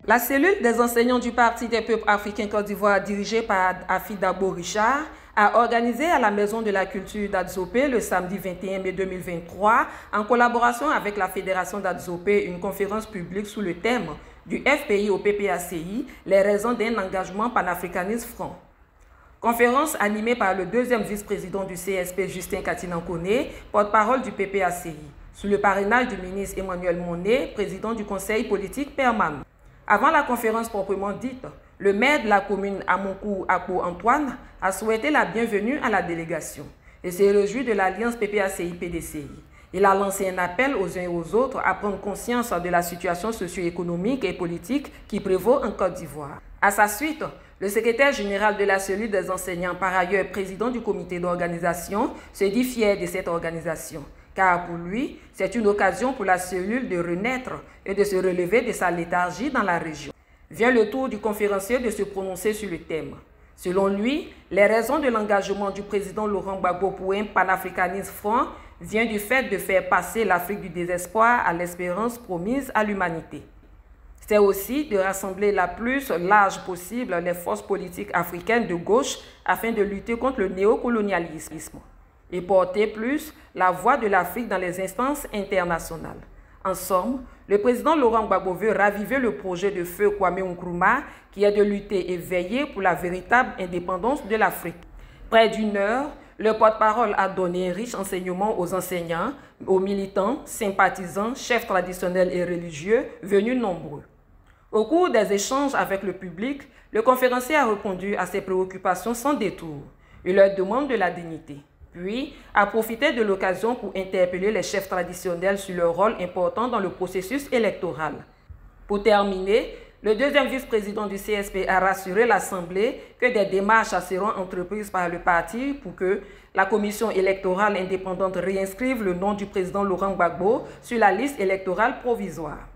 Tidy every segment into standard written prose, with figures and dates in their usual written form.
La cellule des enseignants du Parti des peuples africains Côte d'Ivoire, dirigée par Afi Dabo Richard, a organisé à la Maison de la Culture d'Adzopé le samedi 21 mai 2023, en collaboration avec la Fédération d'Adzopé, une conférence publique sous le thème du FPI au PPACI, les raisons d'un engagement panafricaniste franc. Conférence animée par le deuxième vice-président du CSP, Justin Katinankone, porte-parole du PPACI, sous le parrainage du ministre Emmanuel Monet, président du Conseil politique permanent. Avant la conférence proprement dite, le maire de la commune Amonkou Akpo Antoine a souhaité la bienvenue à la délégation et s'est réjoui de l'alliance PPACI-PDCI. Il a lancé un appel aux uns et aux autres à prendre conscience de la situation socio-économique et politique qui prévaut en Côte d'Ivoire. À sa suite, le secrétaire général de la cellule des enseignants, par ailleurs président du comité d'organisation, se dit fier de cette organisation, car pour lui, c'est une occasion pour la cellule de renaître et de se relever de sa léthargie dans la région. Vient le tour du conférencier de se prononcer sur le thème. Selon lui, les raisons de l'engagement du président Laurent Gbagbo pour un panafricanisme franc vient du fait de faire passer l'Afrique du désespoir à l'espérance promise à l'humanité. C'est aussi de rassembler la plus large possible les forces politiques africaines de gauche afin de lutter contre le néocolonialisme et porter plus la voix de l'Afrique dans les instances internationales. En somme, le président Laurent Gbagbo veut raviver le projet de feu Kwame Nkrumah qui est de lutter et veiller pour la véritable indépendance de l'Afrique. Près d'une heure, le porte-parole a donné un riche enseignement aux enseignants, aux militants, sympathisants, chefs traditionnels et religieux venus nombreux. Au cours des échanges avec le public, le conférencier a répondu à ses préoccupations sans détour. Il leur demande de la dignité. Puis, a profité de l'occasion pour interpeller les chefs traditionnels sur leur rôle important dans le processus électoral. Pour terminer, le deuxième vice-président du CSP a rassuré l'Assemblée que des démarches seront entreprises par le parti pour que la commission électorale indépendante réinscrive le nom du président Laurent Gbagbo sur la liste électorale provisoire,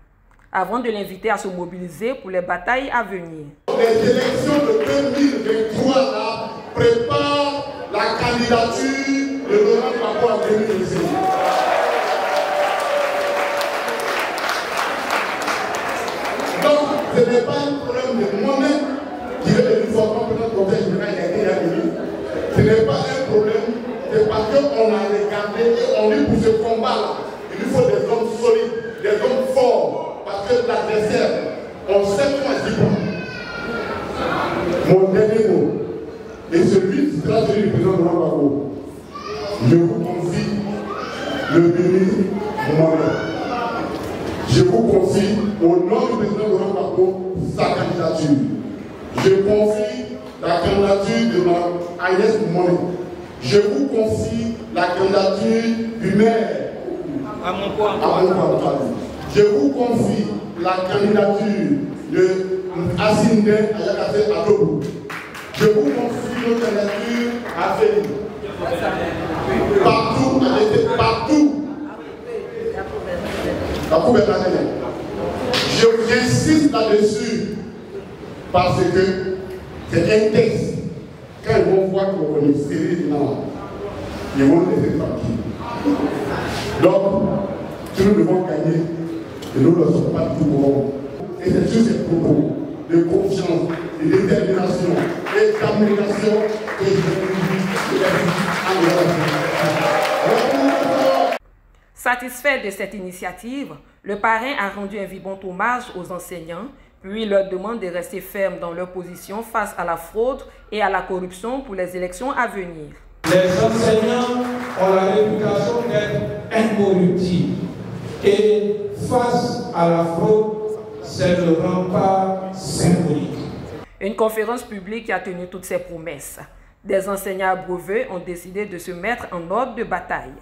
avant de l'inviter à se mobiliser pour les batailles à venir. Les élections de 2023 là, préparent la candidature de Laurent Gbagbo à 2026. Donc, ce n'est pas un problème de monnaie qui est devenu fort comme notre conseil général a été réuni. Ce n'est pas un problème, c'est parce qu'on a regardé et on dit pour ce combat-là, il faut des hommes solides, des hommes forts, parce que l'adversaire, on sait comment il se prend. Mon dernier mot. Et celui qui sera celui du président de Gbagbo, je vous confie le ministre Mohamed. Je vous confie au nom du président de Gbagbo sa candidature. Je confie la candidature de Mme Agnès Monet. Je vous confie la candidature du maire à Antoine. Je vous confie la candidature de Assinde Ayakase Adobou. Je vous confie notre candidature à Félix. Partout, partout. La couverture. J'insiste là-dessus parce que c'est un texte. Quand ils vont voir qu'on est serré dedans, ils vont laisser tranquille. Donc, si nous devons gagner, et nous ne sommes pas du tout bons. Et c'est sur ces propos de confiance, de détermination et d'amélioration que je vous dis. Satisfait de cette initiative, le parrain a rendu un vibrant hommage aux enseignants, puis leur demande de rester fermes dans leur position face à la fraude et à la corruption pour les élections à venir. Les enseignants ont la réputation d'être incorruptibles et face à la fraude, c'est le rempart symbolique. Une conférence publique qui a tenu toutes ses promesses. Des enseignants abreuvés ont décidé de se mettre en ordre de bataille.